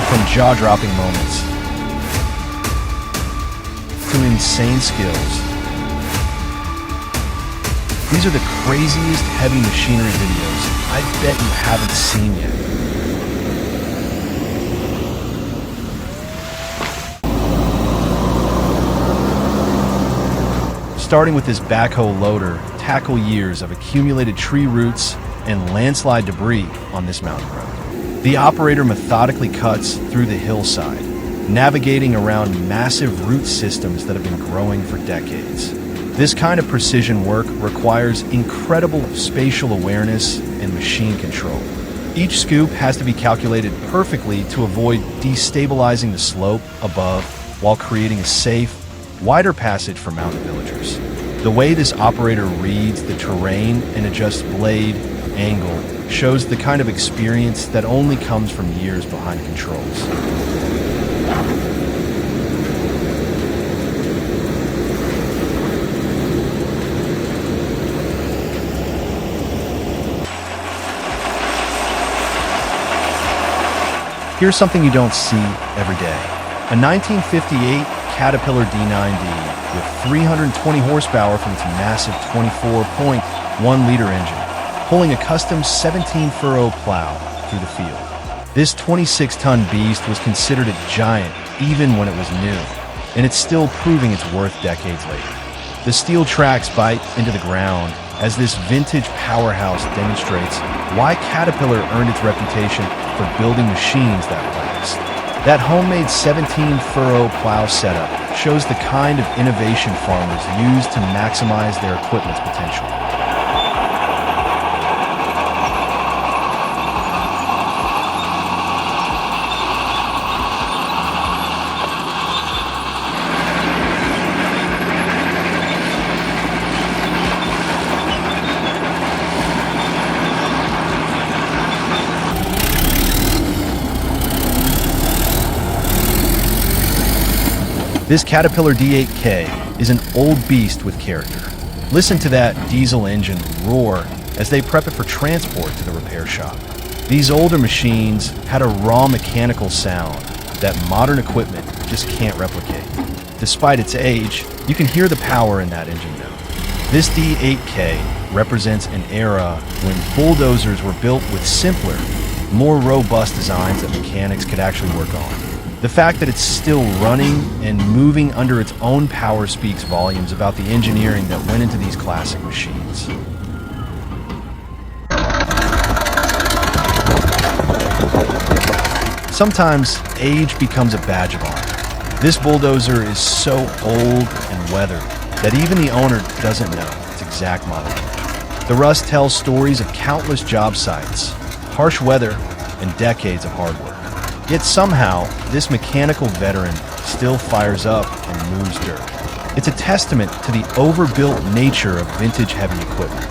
From jaw-dropping moments to insane skills, these are the craziest heavy machinery videos I bet you haven't seen yet. Starting with this backhoe loader, tackle years of accumulated tree roots and landslide debris on this mountain road. The operator methodically cuts through the hillside, navigating around massive root systems that have been growing for decades. This kind of precision work requires incredible spatial awareness and machine control. Each scoop has to be calculated perfectly to avoid destabilizing the slope above while creating a safe, wider passage for mountain villagers. The way this operator reads the terrain and adjusts blade angle shows the kind of experience that only comes from years behind controls. Here's something you don't see every day. A 1958 Caterpillar D9D with 320 horsepower from its massive 24.1-liter engine, pulling a custom 17-furrow plow through the field. This 26-ton beast was considered a giant even when it was new, and it's still proving its worth decades later. The steel tracks bite into the ground as this vintage powerhouse demonstrates why Caterpillar earned its reputation for building machines that last. That homemade 17-furrow plow setup shows the kind of innovation farmers use to maximize their equipment's potential. This Caterpillar D8K is an old beast with character. Listen to that diesel engine roar as they prep it for transport to the repair shop. These older machines had a raw mechanical sound that modern equipment just can't replicate. Despite its age, you can hear the power in that engine now. This D8K represents an era when bulldozers were built with simpler, more robust designs that mechanics could actually work on. The fact that it's still running and moving under its own power speaks volumes about the engineering that went into these classic machines. Sometimes age becomes a badge of honor. This bulldozer is so old and weathered that even the owner doesn't know its exact model number. The rust tells stories of countless job sites, harsh weather, and decades of hard work. Yet somehow, this mechanical veteran still fires up and moves dirt. It's a testament to the overbuilt nature of vintage heavy equipment.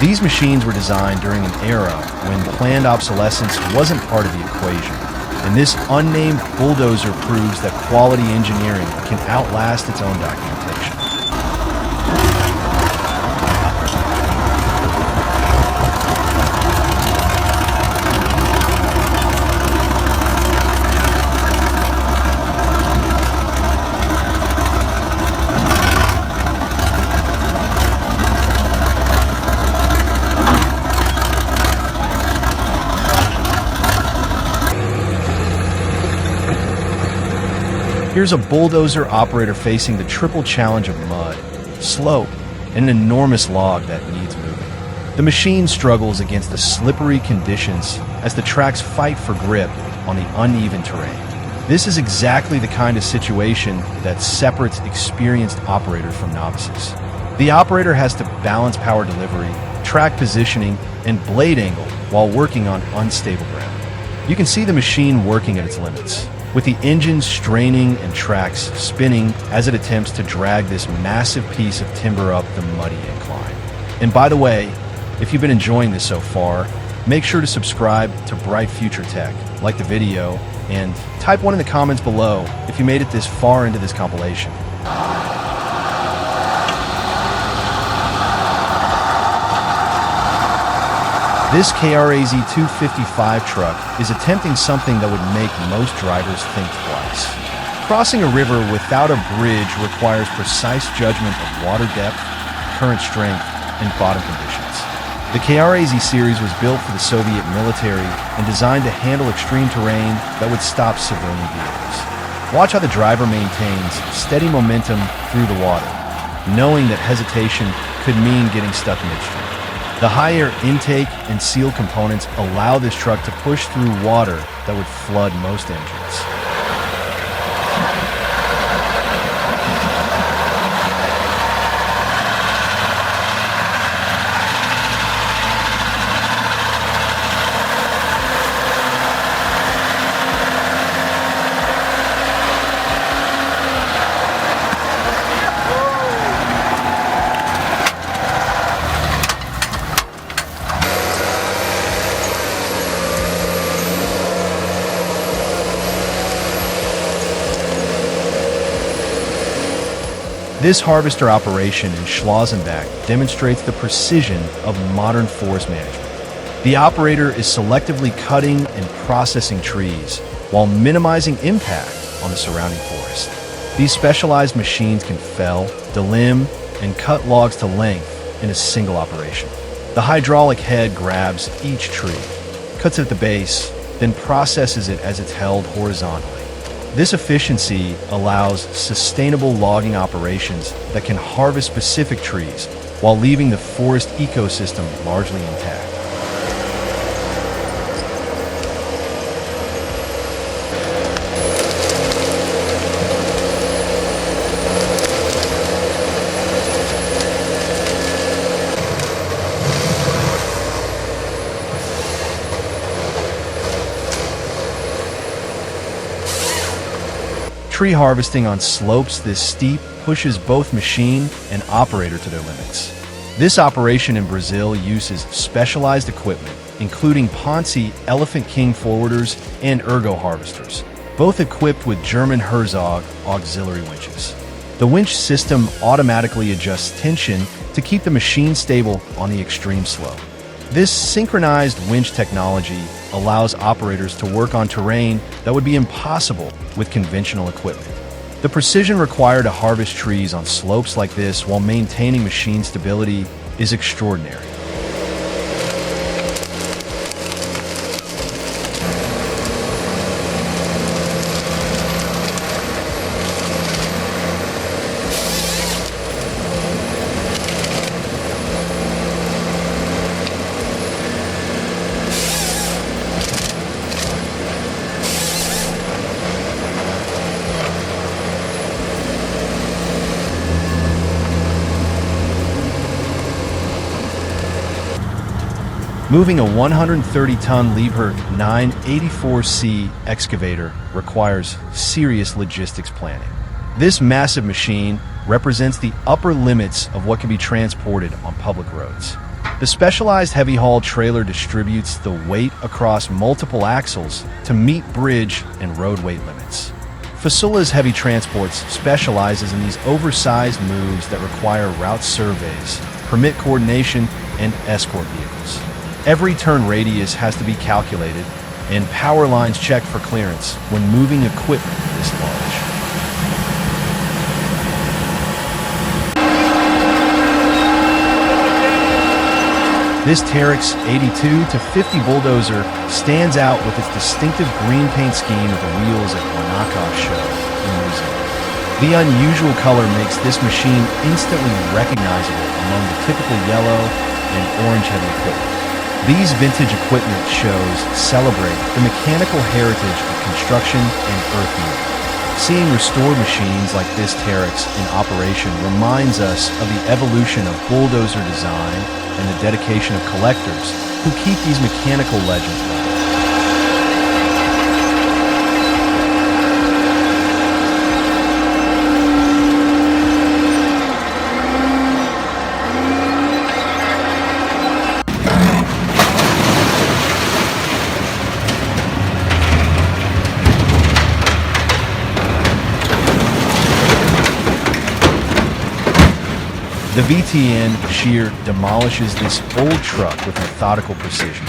These machines were designed during an era when planned obsolescence wasn't part of the equation, and this unnamed bulldozer proves that quality engineering can outlast its own documentation. Here's a bulldozer operator facing the triple challenge of mud, slope, and an enormous log that needs moving. The machine struggles against the slippery conditions as the tracks fight for grip on the uneven terrain. This is exactly the kind of situation that separates experienced operators from novices. The operator has to balance power delivery, track positioning, and blade angle while working on unstable ground. You can see the machine working at its limits, with the engine straining and tracks spinning as it attempts to drag this massive piece of timber up the muddy incline. And by the way, if you've been enjoying this so far, make sure to subscribe to Bright Future Tech, like the video, and type 1 in the comments below if you made it this far into this compilation. This KRAZ 255 truck is attempting something that would make most drivers think twice. Crossing a river without a bridge requires precise judgment of water depth, current strength, and bottom conditions. The KRAZ series was built for the Soviet military and designed to handle extreme terrain that would stop civilian vehicles. Watch how the driver maintains steady momentum through the water, knowing that hesitation could mean getting stuck midstream. The high air intake and seal components allow this truck to push through water that would flood most engines. This harvester operation in Schlossenbach demonstrates the precision of modern forest management. The operator is selectively cutting and processing trees while minimizing impact on the surrounding forest. These specialized machines can fell, delimb, and cut logs to length in a single operation. The hydraulic head grabs each tree, cuts it at the base, then processes it as it's held horizontally. This efficiency allows sustainable logging operations that can harvest specific trees while leaving the forest ecosystem largely intact. Tree harvesting on slopes this steep pushes both machine and operator to their limits. This operation in Brazil uses specialized equipment, including Ponce Elephant King forwarders and ergo harvesters, both equipped with German Herzog auxiliary winches. The winch system automatically adjusts tension to keep the machine stable on the extreme slope. This synchronized winch technology allows operators to work on terrain that would be impossible with conventional equipment. The precision required to harvest trees on slopes like this while maintaining machine stability is extraordinary. Moving a 130-ton Liebherr 984C excavator requires serious logistics planning. This massive machine represents the upper limits of what can be transported on public roads. The specialized heavy-haul trailer distributes the weight across multiple axles to meet bridge and road weight limits. Fasula's Heavy Transports specializes in these oversized moves that require route surveys, permit coordination, and escort vehicles. Every turn radius has to be calculated, and power lines checked for clearance when moving equipment this large. This Terex 82 to 50 bulldozer stands out with its distinctive green paint scheme of the wheels at Wanaka Show in New Zealand. The unusual color makes this machine instantly recognizable among the typical yellow and orange heavy equipment. These vintage equipment shows celebrate the mechanical heritage of construction and earthmoving. Seeing restored machines like this Terex in operation reminds us of the evolution of bulldozer design and the dedication of collectors who keep these mechanical legends alive. The VTN shear demolishes this old truck with methodical precision.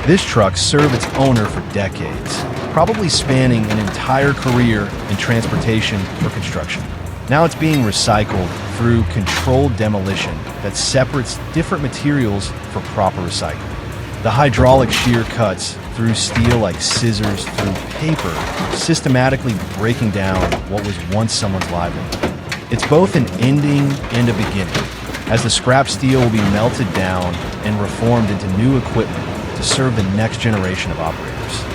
This truck served its owner for decades, probably spanning an entire career in transportation or construction. Now it's being recycled through controlled demolition that separates different materials for proper recycling. The hydraulic shear cuts through steel like scissors through paper, systematically breaking down what was once someone's livelihood. It's both an ending and a beginning, as the scrap steel will be melted down and reformed into new equipment to serve the next generation of operators.